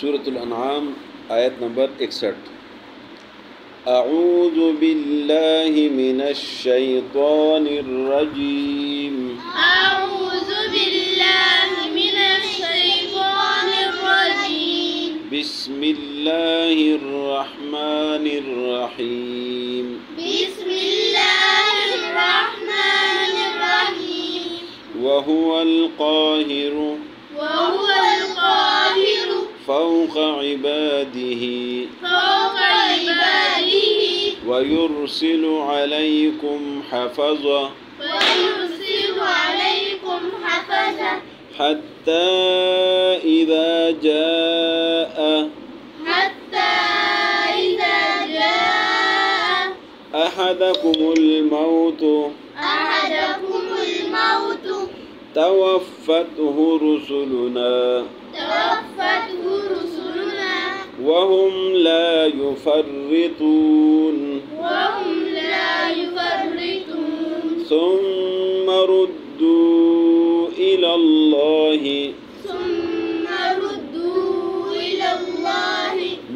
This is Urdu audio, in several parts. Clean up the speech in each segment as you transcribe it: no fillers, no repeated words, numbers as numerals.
سورۃ الانعام آیت نمبر 61۔ اعوذ باللہ من الشیطان الرجیم۔ اعوذ باللہ من الشیطان الرجیم۔ بسم اللہ الرحمن الرحیم۔ بسم اللہ الرحمن الرحیم۔ وہو القاہر وهو القاهر فوق عباده ويرسل عليكم حفظة ويرسل عليكم حفظة حتى إذا جاء أحدكم الموت توفته رسلنا وهم لا يفرطون ثم ردوا إلى الله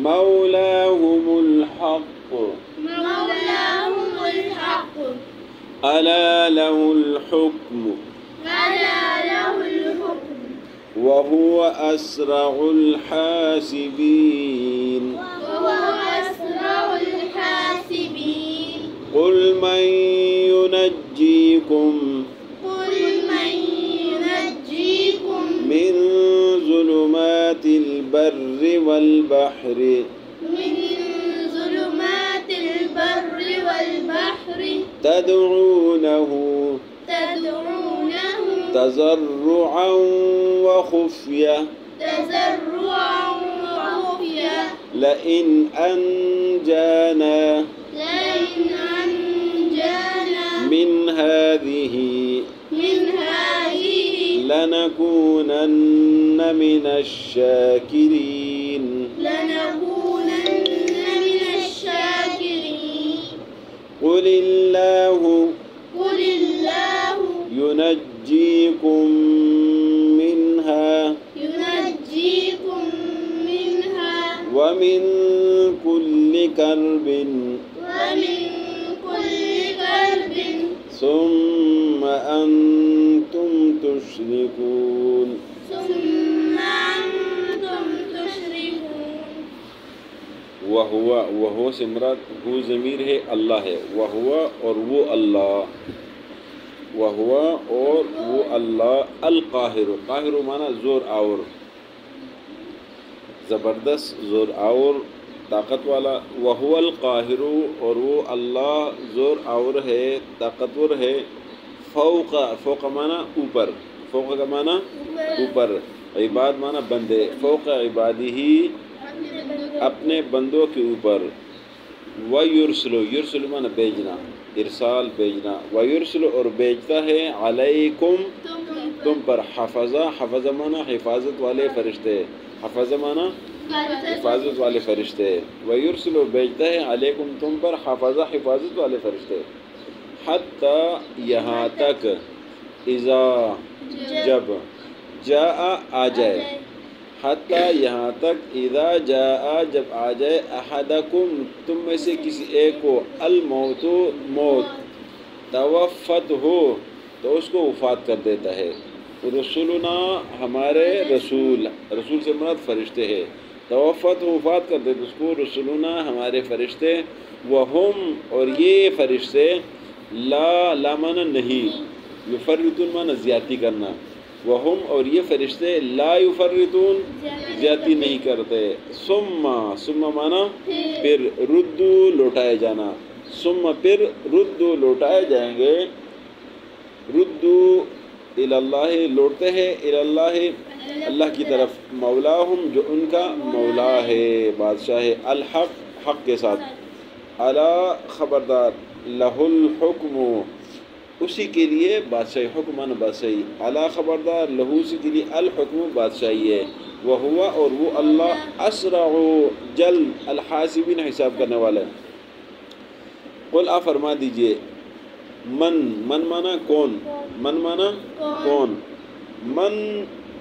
مولاهم الحق ألا له الحكم وهو أسرع الحاسبين قل من ينجيكم من ظلمات البر والبحر تدعونه تضرعا وخفية لئن أنجانا من هذه لنكونن من الشاكرين قل الله ينجيكم منها ومن كل كرب ثم أنتم تشركون۔ وہو سے مراد ہو ضمیر ہے اللہ ہے، وہو اور وہ اللہ، وہو اور وہ اللہ القاہر، قاہر مانا زور آور، زبردست زور آور طاقت والا، وہو القاہر اور وہ اللہ زور آور ہے طاقتور ہے، فوق فوق مانا اوپر، فوق کا مانا اوپر، عباد مانا بندے، فوق عبادی اپنے بندوں کے اوپر، وَيُرْسِلُ یرسل مانا بھیجنا، ارسال بھیجنا، وَيُرْسِلُ اور بھیجتا ہے علیکم تم پر، حفظہ حفظہ مانا حفاظت والے فرشتے، حفظہ مانا حفاظت والے فرشتے، وَيُرْسِلُ بھیجتا ہے علیکم تم پر حفظہ حفاظت والے فرشتے، حتیٰ یہاں تک، اذا جب، جاء آ جائے، حتیٰ یہاں تک، اذا جاء جب آ جائے، احدکم تم میں سے کسی ایک کو، الموت موت، توفت ہو تو اس کو وفات کر دیتا ہے، رسولنا ہمارے رسول، رسول سے مراد فرشتے ہے، توفت ہو وفات کر دیتے اس کو، رسولنا ہمارے فرشتے، وہم اور یہ فرشتے، لا مانا نہیں، یفرطون مانا زیادتی کرنا، وہم اور یہ فرشتے، لا یفرطون زیادتی نہیں کرتے، ثم مانا پھر، ردو لوٹائے جانا، ثم پھر، ردو لوٹائے جائیں گے، ردو اللہ لوٹتے ہیں، اللہ اللہ کی طرف، مولاہم جو ان کا مولا ہے بادشاہ ہے، الحق حق کے ساتھ، الا خبردار، لہ الحکم اسی کے لیے بادشاہی، حکم مانا بادشاہی، الا خبردار، لہو اسی کے لیے، الحکم بادشاہی ہے، وہوا اور وہ اللہ، اسرع جلد، الحاسبین حساب کرنے والا ہے۔ قل آپ فرما دیجئے، من مانا کون، من مانا کون، من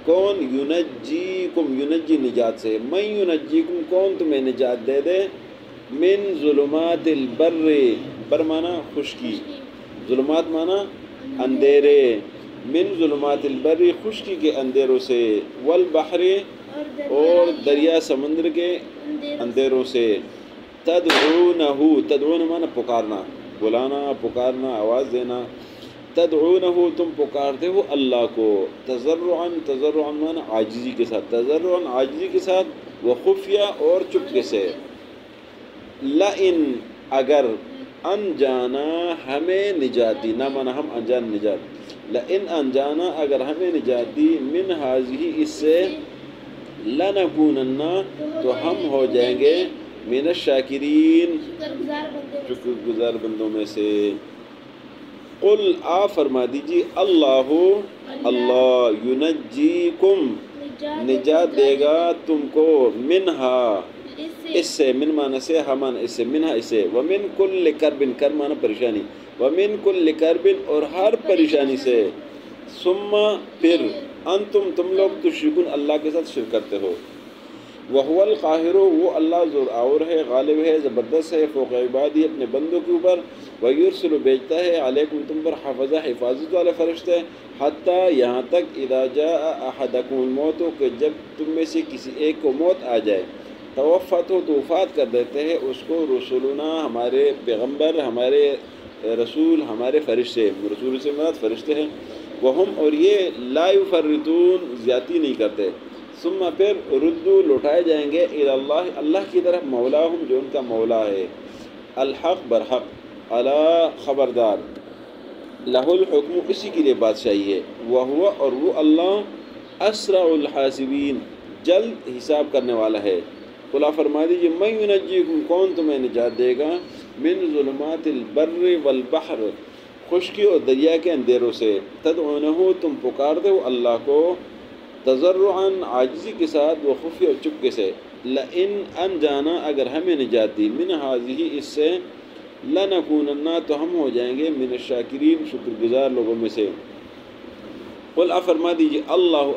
کون ینجیکم ینجی نجات سے من ینجیکم کون تمہیں نجات دے دے من ظلمات البر بر مانا خشکی ظلمات مانا اندھیرے من ظلمات البر خشکی کے اندھیروں سے والبحر اور دریا سمندر کے اندھیروں سے تدعونہ مانا پکارنا بلانا پکارنا آواز دینا تدعونہ تم پکارتے ہو اللہ کو تضرعاً مانا عاجزی کے ساتھ تضرعاً عاجزی کے ساتھ وخفیہ اور چپکے سے لئن اگر انجانا ہمیں نجات دی نہ مانا ہم انجان نجات لئن انجانا اگر ہمیں نجات دی من ہذہ اس سے لنکونن تو ہم ہو جائیں گے من الشاکرین شکر گزار بندوں میں سے قل آ فرما دیجیے اللہ ینجیکم نجات دے گا تم کو منہا اس سے من معنی سے ہمان اس سے منہا اس سے ومن کل کربن کر معنی پریشانی ومن کل کربن اور ہر پریشانی سے ثم پھر انتم تم لوگ تشرکون اللہ کے ساتھ شرک کرتے ہو وہو القاہر وہ اللہ زور آور ہے غالب ہے زبردست ہے فوق عبادی اپنے بندوں کے اوپر ویرسل بھیجتا ہے علیکم تم پر حفظہ حفاظت والے فرشتے حتیٰ یہاں تک اذا جاء احدکم الموت کہ جب تم میں سے کسی ایک کو موت آ جائے توفت ہو تو وفات کر دیتے ہیں اس کو رسولنا ہمارے پیغمبر ہمارے رسول ہمارے فرشتے رسول سے مراد فرشتے ہیں وہم اور یہ لا یفرطون زیادتی نہیں کرتے ثم پھر ردو لوٹائے جائیں گے الی اللہ اللہ کی طرف مولاہم جو ان کا مولا ہے الحق برحق الا خبردار لہ الحکم اسی کے لیے بادشاہی ہے وہو اور وہ اللہ اسرع الحاسبین جلد حساب کرنے والا ہے قل فرما دیجیے من ینجیکم کون تمہیں نجات دے گا من ظلمات البر والبحر خشکی اور دریا کے اندھیروں سے تدعونہ تم پکارتے ہو اللہ کو تضرعاً عاجزی کے ساتھ و خفی اور چپکے سے لئن انجانا اگر ہمیں نجات دی من ہذہ اس سے لنکوننا تو ہم ہو جائیں گے من الشاکرین شکر گزار لوگوں میں سے قل فرما دیجیے اللہ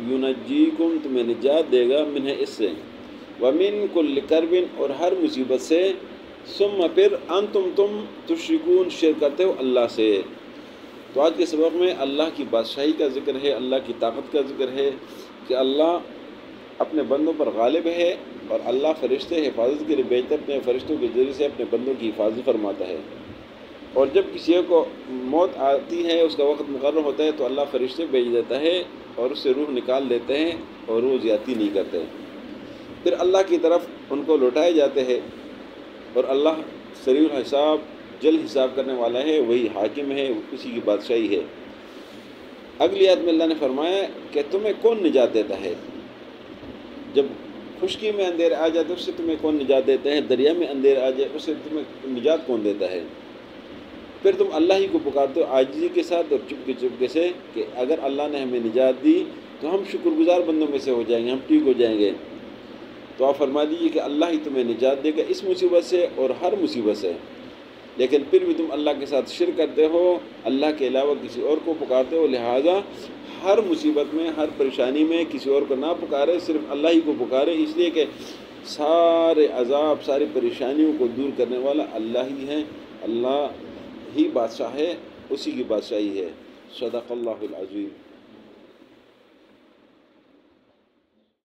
ینجیکم تمہیں نجات دے گا منہ اس سے ومن کل کربن اور ہر مصیبت سے ثم پھر انتم تم تشرکون شرک کرتے ہو اللہ سے تو آج کے سبق میں اللہ کی بادشاہی کا ذکر ہے اللہ کی طاقت کا ذکر ہے کہ اللہ اپنے بندوں پر غالب ہے اور اللہ فرشتے حفاظت کے لیے بھیجتا ہے اپنے فرشتوں کے ذریعے سے اپنے بندوں کی حفاظت فرماتا ہے اور جب کسی کو موت آتی ہے اس کا وقت مقرر ہوتا ہے تو اللہ فرشتے بھیج دیتا ہے اور اس سے روح نکال دیتے ہیں اور وہ زیادتی نہیں کرتے پھر اللہ کی طرف ان کو لوٹائے جاتے ہیں اور اللہ سریع الحساب جلد حساب کرنے والا ہے وہی حاکم ہے اسی کی بادشاہی ہے اگلی آیت میں اللہ نے فرمایا کہ تمہیں کون نجات دیتا ہے جب خشکی میں اندھیرے آ جاتے اس سے تمہیں کون نجات دیتا ہے دریا میں اندھیرے آ جائے اس سے تمہیں نجات کون دیتا ہے پھر تم اللہ ہی کو پکارتے ہو عاجزی کے ساتھ اور چپکے سے کہ اگر اللہ نے ہمیں نجات دی تو ہم شکر گزار بندوں میں سے ہو جائیں گے ہم ٹھیک ہو جائیں گے تو آپ فرما دیجیے کہ اللہ ہی تمہیں نجات دے گا اس مصیبت سے اور ہر مصیبت سے لیکن پھر بھی تم اللہ کے ساتھ شرک کرتے ہو اللہ کے علاوہ کسی اور کو پکارتے ہو لہٰذا ہر مصیبت میں ہر پریشانی میں کسی اور کو نہ پکارے صرف اللہ ہی کو پکارے اس لیے کہ سارے عذاب ساری پریشانیوں کو دور کرنے والا اللہ ہی ہے اللہ ہی بادشاہ ہے اسی کی بادشاہی ہے صدق اللہ العظیم